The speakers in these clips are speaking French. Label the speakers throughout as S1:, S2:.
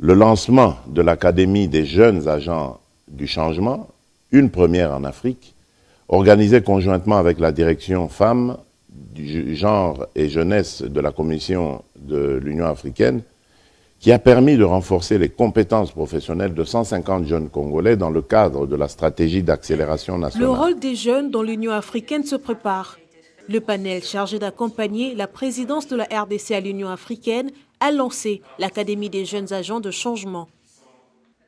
S1: le lancement de l'Académie des jeunes agents du changement, une première en Afrique, organisée conjointement avec la direction femmes, du genre et jeunesse de la Commission de l'Union africaine, qui a permis de renforcer les compétences professionnelles de 150 jeunes Congolais dans le cadre de la stratégie d'accélération nationale.
S2: Le rôle des jeunes dans l'Union africaine se prépare. Le panel chargé d'accompagner la présidence de la RDC à l'Union africaine a lancé l'Académie des jeunes agents de changement.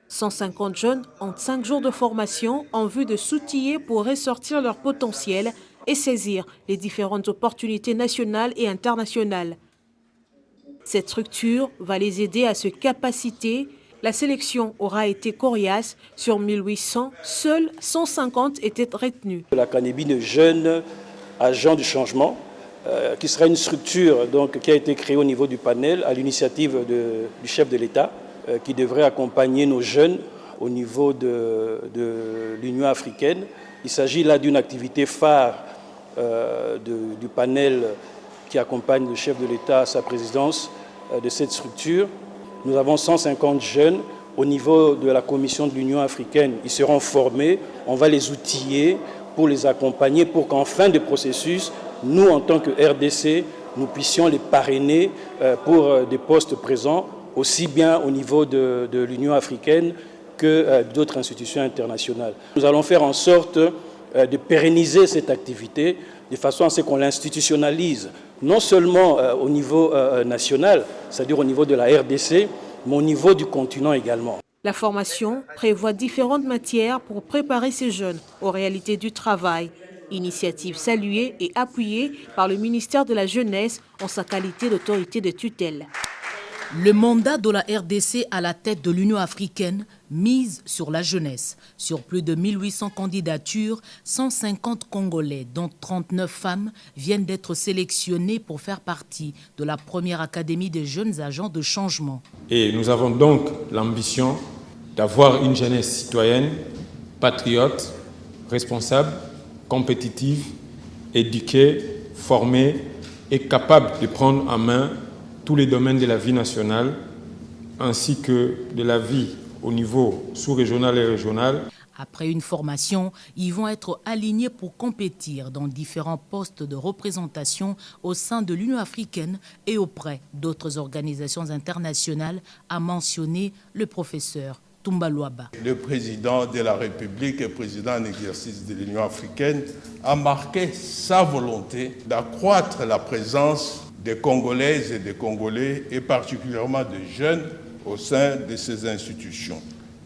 S2: 150 jeunes ont 5 jours de formation en vue de s'outiller pour ressortir leur potentiel et saisir les différentes opportunités nationales et internationales. Cette structure va les aider à se capaciter. La sélection aura été coriace. Sur 1800, seuls 150 étaient retenus.
S3: L'Académie de jeunes agents du changement, qui sera une structure qui a été créée au niveau du panel à l'initiative du chef de l'État, qui devrait accompagner nos jeunes au niveau de l'Union africaine. Il s'agit là d'une activité phare du panel qui accompagne le chef de l'État à sa présidence de cette structure. Nous avons 150 jeunes au niveau de la Commission de l'Union africaine. Ils seront formés, on va les outiller pour les accompagner, pour qu'en fin de processus, nous, en tant que RDC, nous puissions les parrainer pour des postes présents, aussi bien au niveau de l'Union africaine que d'autres institutions internationales. Nous allons faire en sorte de pérenniser cette activité de façon à ce qu'on l'institutionnalise, non seulement au niveau national, c'est-à-dire au niveau de la RDC, mais au niveau du continent également.
S2: La formation prévoit différentes matières pour préparer ces jeunes aux réalités du travail. Initiative saluée et appuyée par le ministère de la Jeunesse en sa qualité d'autorité de tutelle.
S4: Le mandat de la RDC à la tête de l'Union africaine mise sur la jeunesse. Sur plus de 1800 candidatures, 150 Congolais, dont 39 femmes, viennent d'être sélectionnés pour faire partie de la première Académie des jeunes agents de changement.
S5: Et nous avons donc l'ambition d'avoir une jeunesse citoyenne, patriote, responsable, compétitive, éduquée, formée et capable de prendre en main tous les domaines de la vie nationale ainsi que de la vie au niveau sous-régional et régional.
S4: Après une formation, ils vont être alignés pour compétir dans différents postes de représentation au sein de l'Union africaine et auprès d'autres organisations internationales, a mentionné le professeur Toumba Luaba.
S6: Le président de la République et président en exercice de l'Union africaine a marqué sa volonté d'accroître la présence des Congolaises et des Congolais, et particulièrement des jeunes, au sein de ces institutions.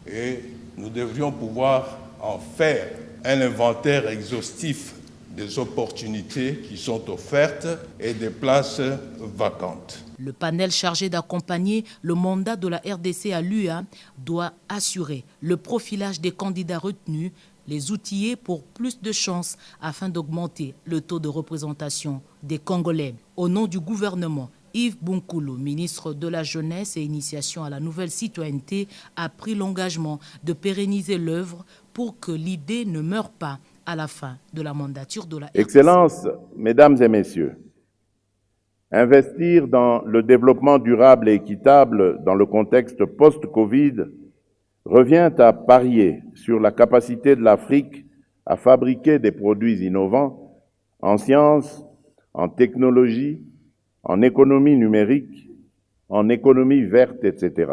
S6: Et nous devrions pouvoir en faire un inventaire exhaustif des opportunités qui sont offertes et des places vacantes.
S4: Le panel chargé d'accompagner le mandat de la RDC à l'UA doit assurer le profilage des candidats retenus, les outiller pour plus de chances afin d'augmenter le taux de représentation des Congolais. Au nom du gouvernement, Yves Bunkoulou, ministre de la Jeunesse et Initiation à la Nouvelle Citoyenneté, a pris l'engagement de pérenniser l'œuvre pour que l'idée ne meure pas à la fin de la mandature de la RDC.
S1: Excellences, Mesdames et Messieurs, investir dans le développement durable et équitable dans le contexte post-Covid revient à parier sur la capacité de l'Afrique à fabriquer des produits innovants en sciences, en technologie, en économie numérique, en économie verte, etc.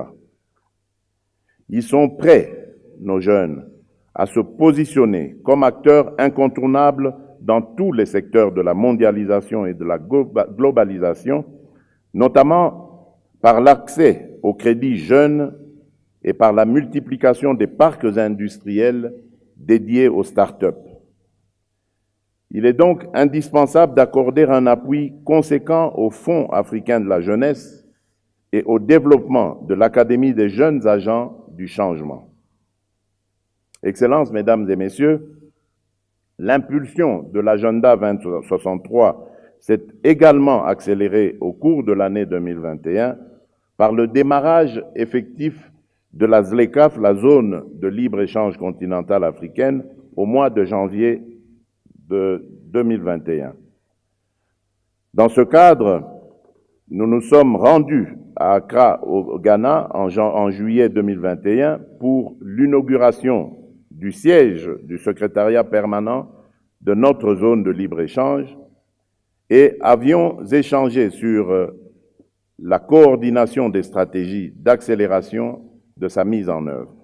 S1: Ils sont prêts, nos jeunes, à se positionner comme acteurs incontournables dans tous les secteurs de la mondialisation et de la globalisation, notamment par l'accès au crédit jeune et par la multiplication des parcs industriels dédiés aux start-up. Il est donc indispensable d'accorder un appui conséquent au Fonds africain de la jeunesse et au développement de l'Académie des jeunes agents du changement. Excellences, Mesdames et Messieurs, l'impulsion de l'agenda 2063 s'est également accélérée au cours de l'année 2021 par le démarrage effectif de la ZLECAf, la zone de libre-échange continentale africaine, au mois de janvier de 2021. Dans ce cadre, nous nous sommes rendus à Accra, au Ghana, en juillet 2021, pour l'inauguration du siège du secrétariat permanent de notre zone de libre-échange et avions échangé sur la coordination des stratégies d'accélération de sa mise en œuvre.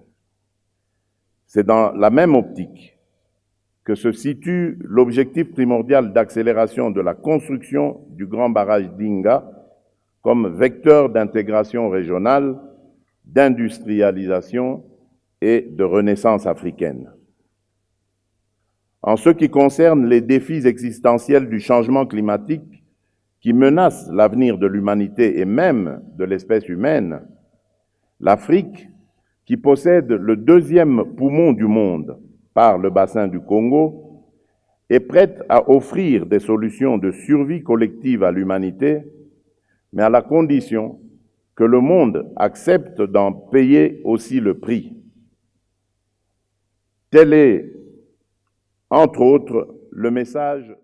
S1: C'est dans la même optique que se situe l'objectif primordial d'accélération de la construction du grand barrage d'Inga comme vecteur d'intégration régionale, d'industrialisation et de renaissance africaine. En ce qui concerne les défis existentiels du changement climatique qui menacent l'avenir de l'humanité et même de l'espèce humaine, l'Afrique, qui possède le deuxième poumon du monde par le bassin du Congo, est prête à offrir des solutions de survie collective à l'humanité, mais à la condition que le monde accepte d'en payer aussi le prix. Tel est, entre autres, le message